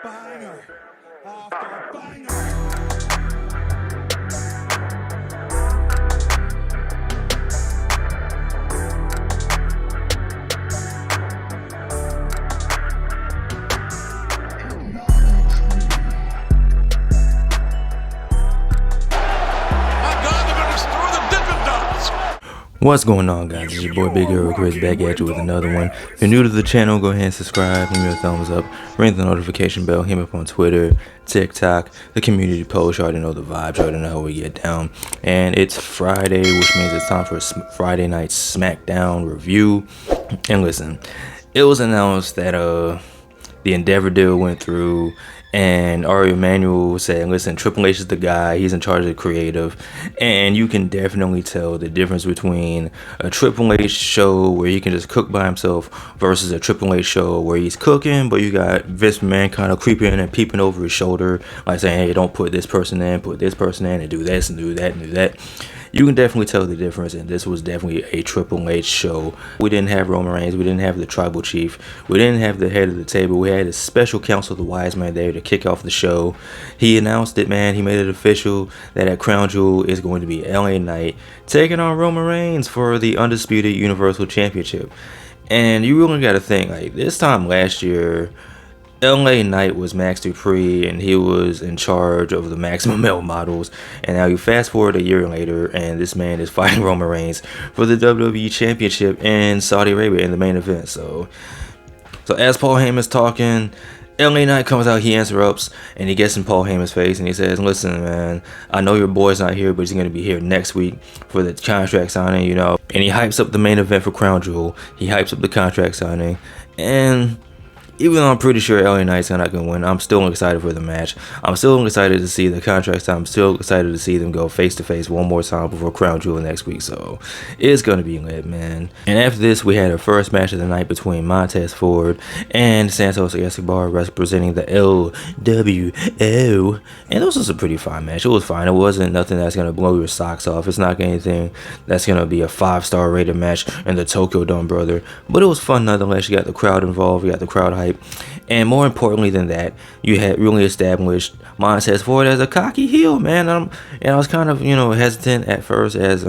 Banger after banger. What's going on, guys? It's your boy Big Hero Chris back at you with another one. If you're new to the channel, go ahead and subscribe, give me a thumbs up, ring the notification bell, hit me up on Twitter, TikTok, the community post. You already know the vibes, you already know how we get down. And it's Friday, which means it's time for a Friday Night Smackdown review. And listen, it was announced that the Endeavor deal went through, and Ari Emanuel said, listen, Triple H is the guy, he's in charge of the creative, and you can definitely tell the difference between a Triple H show where he can just cook by himself versus a Triple H show where he's cooking, but you got Vince McMahon kind of creeping and peeping over his shoulder, like saying, hey, don't put this person in, put this person in, and do this and do that and do that. You can definitely tell the difference, and this was definitely a Triple H show. We didn't have Roman Reigns, we didn't have the Tribal Chief, we didn't have the head of the table. We had a special counsel, the Wise Man, there to kick off the show. He announced it, man. He made it official that at Crown Jewel is going to be LA Knight taking on Roman Reigns for the Undisputed Universal Championship. And you really got to think, like, this time last year, LA Knight was Max Dupree, and he was in charge of the Maximum Male models. And now you fast forward a year later, and this man is fighting Roman Reigns for the WWE Championship in Saudi Arabia in the main event. So as Paul Heyman's talking, LA Knight comes out, he interrupts, and he gets in Paul Heyman's face, and he says, listen, man, I know your boy's not here, but he's going to be here next week for the contract signing, you know. And he hypes up the main event for Crown Jewel. He hypes up the contract signing, and even though I'm pretty sure LA Knight's not going to win, I'm still excited for the match. I'm still excited to see the contracts. I'm still excited to see them go face-to-face one more time before Crown Jewel next week. So it's going to be lit, man. And after this, we had our first match of the night between Montez Ford and Santos Escobar representing the LWO. And this was a pretty fine match. It was fine. It wasn't nothing that's going to blow your socks off. It's not anything that's going to be a 5-star rated match in the Tokyo Dome, brother. But it was fun nonetheless. You got the crowd involved. You got the crowd hype. And more importantly than that, you had really established Montez Ford as a cocky heel, man. And I was kind of, hesitant at first as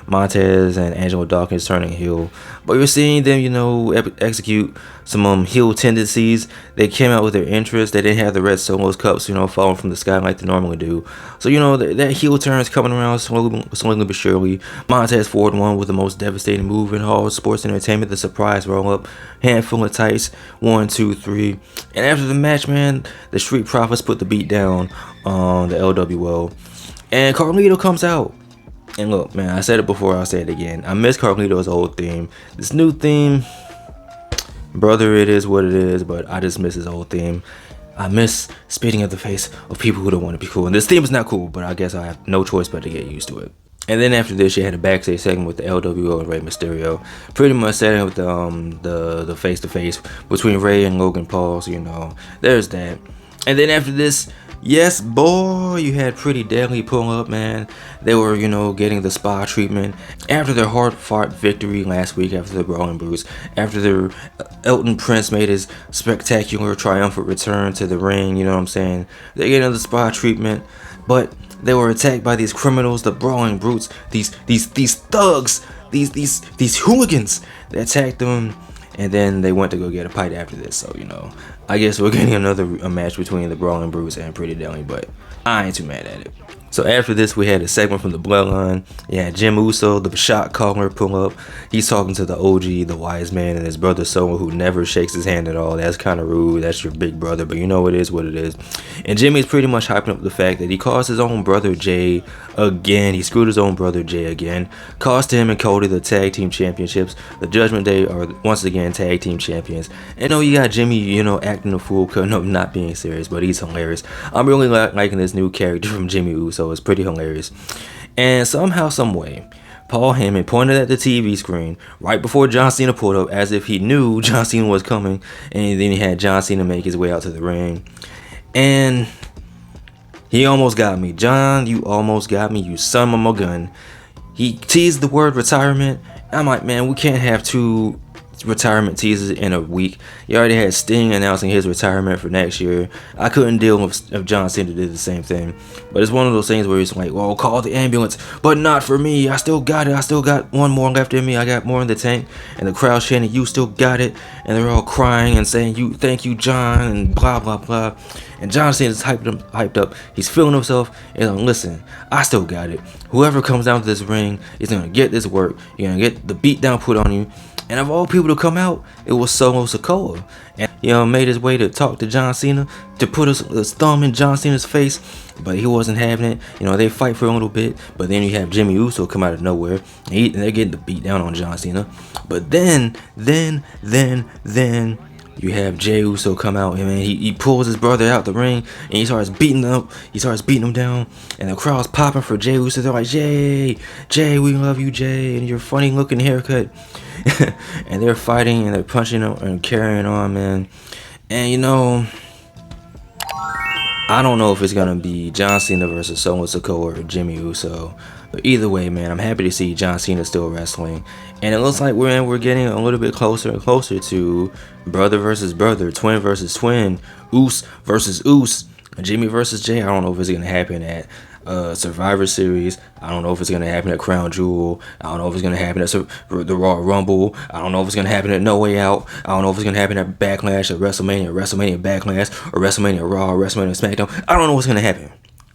Montez and Angelo Dawkins turning heel, but you're seeing them, execute some heel tendencies. They came out with their interest. They didn't have the red Solos cups, falling from the sky like they normally do. So that heel turn is coming around slowly but surely. Montez Ford won with the most devastating move in all sports entertainment, the surprise roll up, handful of tights, 1, 2, 3. And after the match, man, the Street Profits put the beat down on the LWO, and Carlito comes out. And look, man, I said it before, I'll say it again. I miss Carlito's old theme. This new theme, brother, it is what it is, but I just miss his old theme. I miss spitting at the face of people who don't want to be cool. And this theme is not cool, but I guess I have no choice but to get used to it. And then after this, you had a backstage segment with the LWO and Rey Mysterio, pretty much setting with the face-to-face between Rey and Logan Paul. So, there's that. And then after this, yes, boy, you had Pretty Deadly pull up, man. They were, getting the spa treatment after their hard-fought victory last week after the Brawling Brutes, after their Elton Prince made his spectacular, triumphant return to the ring, you know what I'm saying? They're getting the spa treatment, but they were attacked by these criminals, the Brawling Brutes, these thugs, these hooligans that attacked them. And then they went to go get a fight after this. So, I guess we're getting a match between the Brawling Brutes and Pretty Deadly, but I ain't too mad at it. So after this, we had a segment from the Bloodline. Yeah, Jim Uso, the shot caller, pull up. He's talking to the OG, the Wise Man, and his brother Solo, who never shakes his hand at all. That's kind of rude. That's your big brother, but it is what it is. And Jimmy's pretty much hyping up the fact that he caused his own brother Jay again. He screwed his own brother Jay again. Cost him and Cody the tag team championships. The Judgment Day are once again tag team champions. And you got Jimmy, acting a fool, not being serious, but he's hilarious. I'm really liking this new character from Jimmy Uso. It's pretty hilarious. And somehow, some way, Paul Heyman pointed at the TV screen right before John Cena pulled up, as if he knew John Cena was coming, and then he had John Cena make his way out to the ring. And he almost got me. John, you almost got me, you son of a gun. He teased the word retirement. I'm like, man, we can't have two retirement teases in a week. You already had Sting announcing his retirement for next year. I couldn't deal with if John Cena did the same thing. But it's one of those things where it's like, well, call the ambulance, but not for me. I still got it. I still got one more left in me. I got more in the tank. And the crowd chanting, you still got it. And they're all crying and saying, thank you, John, and blah, blah, blah. And John Cena's hyped up. He's feeling himself. And like, listen, I still got it. Whoever comes down to this ring is going to get this work. You're going to get the beat down put on you. And of all people to come out, it was Solo Sikoa. And, made his way to talk to John Cena, to put his thumb in John Cena's face. But he wasn't having it. They fight for a little bit. But then you have Jimmy Uso come out of nowhere. And they're getting the beat down on John Cena. But then, you have Jey Uso come out, and he pulls his brother out the ring, and he starts beating him up. He starts beating him down, and the crowd's popping for Jey Uso. They're like, Jey, we love you, Jey, and your funny looking haircut. And they're fighting, and they're punching him and carrying on, man. And I don't know if it's gonna be John Cena versus Solo Sikoa or Jimmy Uso. But either way, man, I'm happy to see John Cena still wrestling. And it looks like we're getting a little bit closer and closer to brother versus brother, twin versus twin, Uso versus Uso, Jimmy versus Jey. I don't know if it's going to happen at Survivor Series. I don't know if it's going to happen at Crown Jewel. I don't know if it's going to happen at the Royal Rumble. I don't know if it's going to happen at No Way Out. I don't know if it's going to happen at Backlash, at WrestleMania Backlash, or WrestleMania Raw, or WrestleMania Smackdown. I don't know what's going to happen.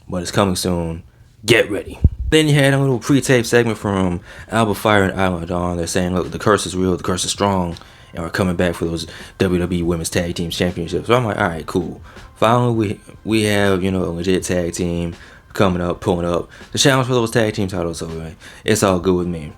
But it's coming soon. Get ready. Then you had a little pre-tape segment from Alba Fire and Isla Dawn. They're saying, look, the curse is real, the curse is strong, and we're coming back for those WWE Women's Tag Team Championships. So I'm like, all right, cool. Finally, we have, a legit tag team coming up, pulling up the challenge for those tag team titles. So it's all good with me.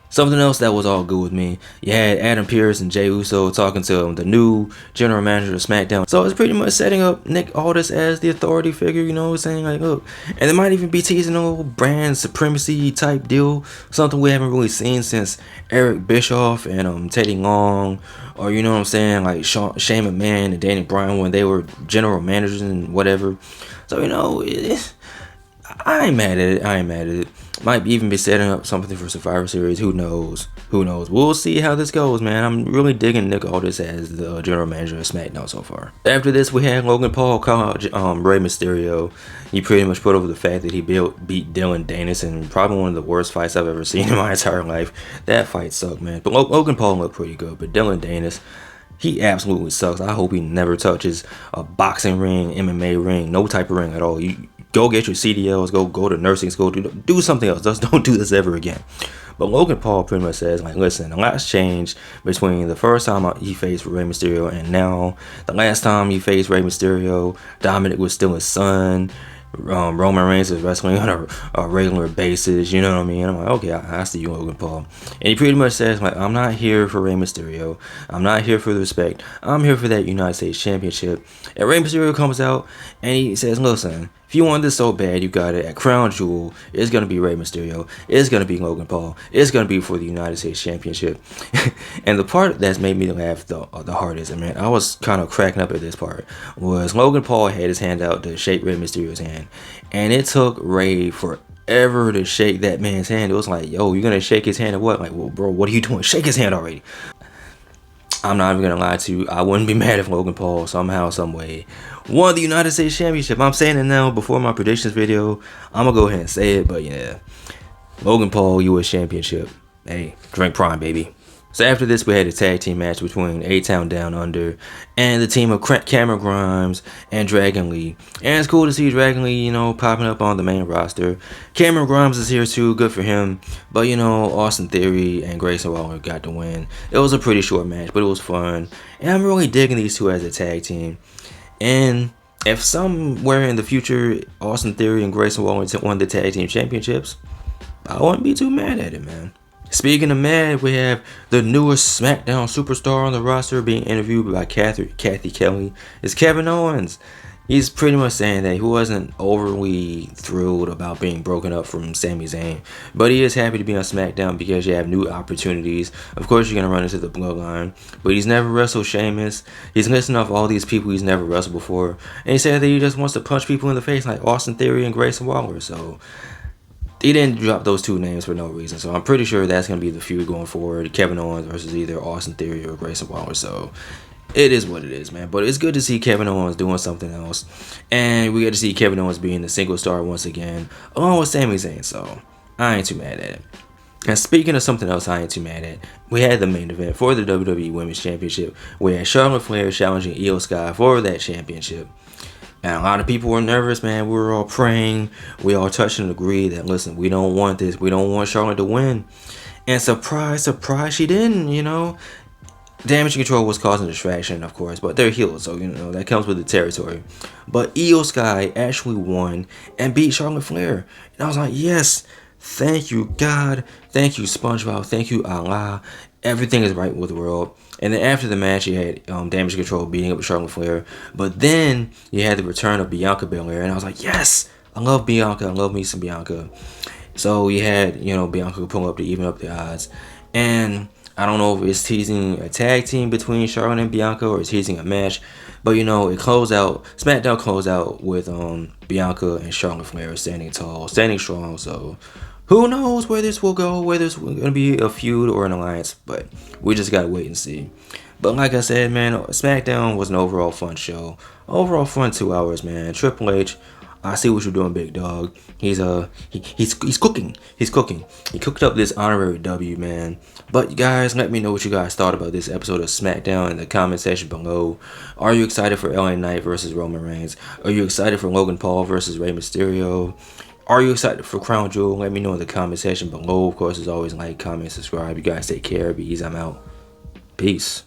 Something else that was all good with me, you had Adam Pearce and Jey Uso talking to the new general manager of SmackDown. So it's pretty much setting up Nick Aldis as the authority figure, saying like, look, and they might even be teasing a little brand supremacy type deal, something we haven't really seen since Eric Bischoff and Teddy Long, or like Shane McMahon and Danny Bryan when they were general managers and whatever. So I ain't mad at it. Might even be setting up something for Survivor Series. Who knows? We'll see how this goes, man. I'm really digging Nick Aldis as the general manager of SmackDown so far. After this, we had Logan Paul call out Rey Mysterio. He pretty much put over the fact that he beat Dylan Danis in probably one of the worst fights I've ever seen in my entire life. That fight sucked, man. But Logan Paul looked pretty good. But Dylan Danis, he absolutely sucks. I hope he never touches a boxing ring, MMA ring, no type of ring at all. You go get your CDLs, go to nursing school, do something else. Just don't do this ever again. But Logan Paul pretty much says, like, listen, a lot's changed between the first time he faced Rey Mysterio and now. The last time he faced Rey Mysterio, Dominic was still his son. Roman Reigns is wrestling on a regular basis, you know what I mean? I'm like, okay, I see you, Logan Paul. And he pretty much says, like, I'm not here for Rey Mysterio. I'm not here for the respect. I'm here for that United States Championship. And Rey Mysterio comes out and he says, listen, if you want this so bad, you got it. At Crown Jewel, it's going to be Rey Mysterio. It's going to be Logan Paul. It's going to be for the United States Championship. And the part that's made me laugh the hardest, and man, I was kind of cracking up at this part, was Logan Paul had his hand out to shake Rey Mysterio's hand. And it took Rey forever to shake that man's hand. It was like, yo, you're going to shake his hand or what? Like, well, bro, what are you doing? Shake his hand already. I'm not even going to lie to you. I wouldn't be mad if Logan Paul somehow, some way won the United States Championship. I'm saying it now before my predictions video. I'm going to go ahead and say it, but yeah. Logan Paul, U.S. Championship. Hey, drink prime, baby. So after this, we had a tag team match between A-Town Down Under and the team of Cameron Grimes and Dragon Lee. And it's cool to see Dragon Lee, popping up on the main roster. Cameron Grimes is here too, good for him. But, Austin Theory and Grayson Waller got the win. It was a pretty short match, but it was fun. And I'm really digging these two as a tag team. And if somewhere in the future, Austin Theory and Grayson Waller won the tag team championships, I wouldn't be too mad at it, man. Speaking of mad, we have the newest SmackDown superstar on the roster being interviewed by Kathy Kelly. It's Kevin Owens. He's pretty much saying that he wasn't overly thrilled about being broken up from Sami Zayn, but he is happy to be on SmackDown because you have new opportunities. Of course, you're going to run into the Bloodline, but he's never wrestled Sheamus. He's listing off all these people he's never wrestled before, and he said that he just wants to punch people in the face like Austin Theory and Grayson Waller. So They didn't drop those two names for no reason, so I'm pretty sure that's gonna be the feud going forward. Kevin Owens versus either Austin Theory or Grayson Waller. So it is what it is, man. But it's good to see Kevin Owens doing something else, and we get to see Kevin Owens being the single star once again, along with Sami Zayn. So I ain't too mad at it. And speaking of something else I ain't too mad at, we had the main event for the WWE Women's Championship. We had Charlotte Flair challenging Io Sky for that championship. And a lot of people were nervous, man. We were all praying. We all touched and agreed that, listen, we don't want this. We don't want Charlotte to win. And surprise, surprise, she didn't, you know. Damage Control was causing distraction, of course, but they're healed, so, you know, that comes with the territory. But Io Sky actually won and beat Charlotte Flair. And I was like, yes, thank you, God. Thank you, SpongeBob. Thank you, Allah. Everything is right with the world. And then after the match, you had Damage Control beating up Charlotte Flair. But then you had the return of Bianca Belair. And I was like, yes, I love Bianca. I love me some Bianca. So you had, you know, Bianca pull up to even up the odds. And I don't know if it's teasing a tag team between Charlotte and Bianca or it's teasing a match. But, you know, it closed out. SmackDown closed out with Bianca and Charlotte Flair standing tall, standing strong. So who knows where this will go, whether it's going to be a feud or an alliance, but we just got to wait and see. But like I said, man, SmackDown was an overall fun show. Overall fun 2 hours, man. Triple H, I see what you're doing, big dog. He's cooking. He's cooking. He cooked up this honorary W, man. But you guys, let me know what you guys thought about this episode of SmackDown in the comment section below. Are you excited for LA Knight versus Roman Reigns? Are you excited for Logan Paul versus Rey Mysterio? Are you excited for Crown Jewel? Let me know in the comment section below. Of course, as always, like, comment, subscribe. You guys take care. Be easy. I'm out. Peace.